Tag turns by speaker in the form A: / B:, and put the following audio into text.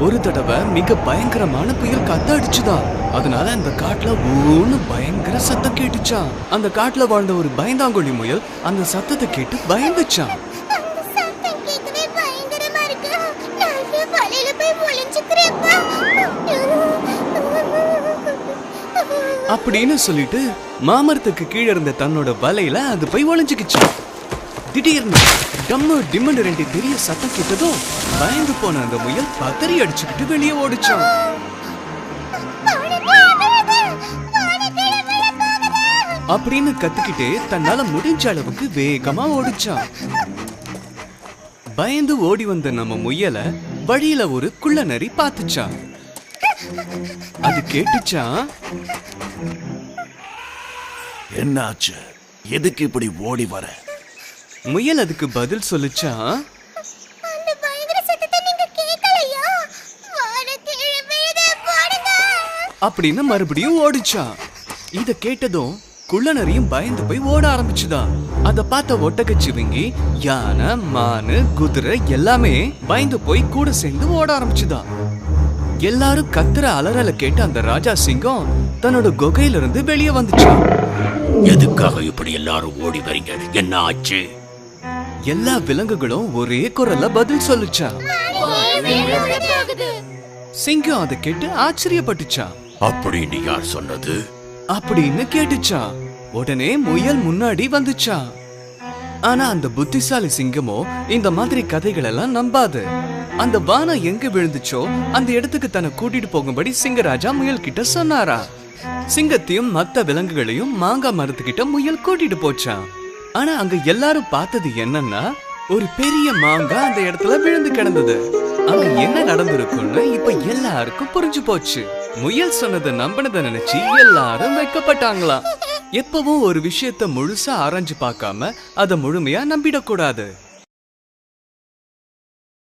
A: ஒரு தடவை மிக பயங்கரமான புயல் காத்து அடிச்சுதான். அதனால அந்த காட்டுல ஊன்னு பயங்கர சத்தம் கேட்டுச்சான். அந்த காட்டுல வாழ்ந்த ஒரு பயந்தாங்கொழி முயல் அந்த சத்தத்தை கேட்டு பயந்துச்சான். அப்படின்னு சொல்லிட்டு மாமரத்துக்கு கீழே இருந்த தன்னோட வலையில அது போய் ஒளிஞ்சுக்கிச்சான். திடீர்னு டம்மு டிம்மு ரெண்டு பெரிய சத்தம் கேட்டதும் பயந்து போன அந்த முயல் பதறி அடிச்சுக்கிட்டு வெளியே ஓடிச்சான். அப்படின்னு கத்துக்கிட்டு தன்னால முடிஞ்ச அளவுக்கு வேகமா ஓடிச்சான். பயந்து ஓடி வந்த நம்ம முயல வழியில ஒரு குள்ள நரி பார்த்துச்சான். அது கேட்டுச்சான்,
B: என்னாச்சு, எதுக்கு இப்படி ஓடி வர?
A: முயல் அதுக்கு பதில் சொல்லுச்சான், அப்படின்னு மறுபடியும் ஓடிச்சான். இத கேட்டதும் குள்ளநரியும் பயந்து போய் ஓட ஆரம்பிச்சுதான். அத பார்த்த ஒட்டகச்சிவிங்கி, யானை, மானு, குதிரை எல்லாமே பயந்து போய் கூட சேர்ந்து ஓட ஆரம்பிச்சுதான். எல்லாரும் கத்துற அலறல கேட்டு அந்த ராஜா சிங்கம் தன்னோட குகையில இருந்து வெளியே வந்துச்சான்.
B: எதுக்காக இப்படி எல்லாரும் ஓடி வரீங்க? என்ன ஆச்சு?
A: எல்லா விலங்குகளும் ஒரே குரல்ல பதில் சொல்லுச்சான். சிங்கம் அதை கேட்டு ஆச்சரியப்பட்டுச்சான்.
B: அப்படின்னு யார் சொன்னது?
A: அப்படின்னு கேட்டுச்சான். உடனே முயல் முன்னாடி வந்துச்சான். ஆனா அந்த புத்திசாலி சிங்கமோ இந்த மாதிரி கதைகள் எல்லாம் நம்பாது. அந்த வானம் எங்க விழுந்துச்சோ அந்த இடத்துக்கு தன்னை கூட்டிட்டு போகும்படி சிங்கராஜா முயல் கிட்ட சொன்னாரா. சிங்கத்தையும் மத்த விலங்குகளையும் மாங்காய் மரத்துக்கிட்ட முயல் கூட்டிட்டு போச்சான். ஆனா அங்க எல்லாரும் பார்த்தது என்னன்னா, ஒரு பெரிய மாங்காய் அந்த இடத்துல விழுந்து கிடந்தது. அங்க என்ன நடந்திருக்குன்னு இப்ப எல்லாருக்கும் புரிஞ்சு போச்சு. முயல் சொன்னதை நம்பினதை நினைச்சு எல்லாரும் வெட்கப்பட்டாங்களாம். எப்பவும் ஒரு விஷயத்த முழுசா ஆராய்ஞ்சு பார்க்காம அதை முழுமையா நம்பிடக்கூடாது.